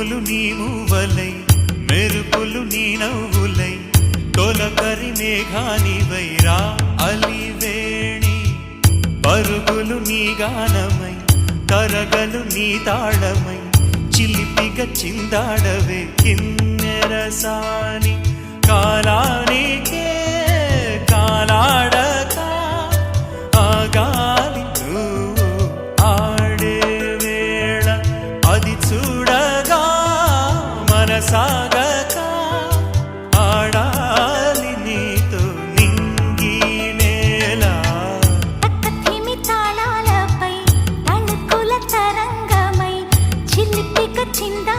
ఉరుములు నీ మూవలై మెరుపులు నీ నవ్వులై తొలకరి మేఘానివై రా అలివేణి పరుగులు నీ గానమై తరగలు నీ తాళమై చిలిపిగా చిందాడవే కిన్నెరసాని కాలానికే కాలాడక ఆగాలి నువ్వు ఆడే వేళ అది చూడగా మనసాగక ఆడాలి నీతో నింగి నేల తక్కతిమి తాళాలపై తణుకుల తరంగమై చిలిపిక చిందా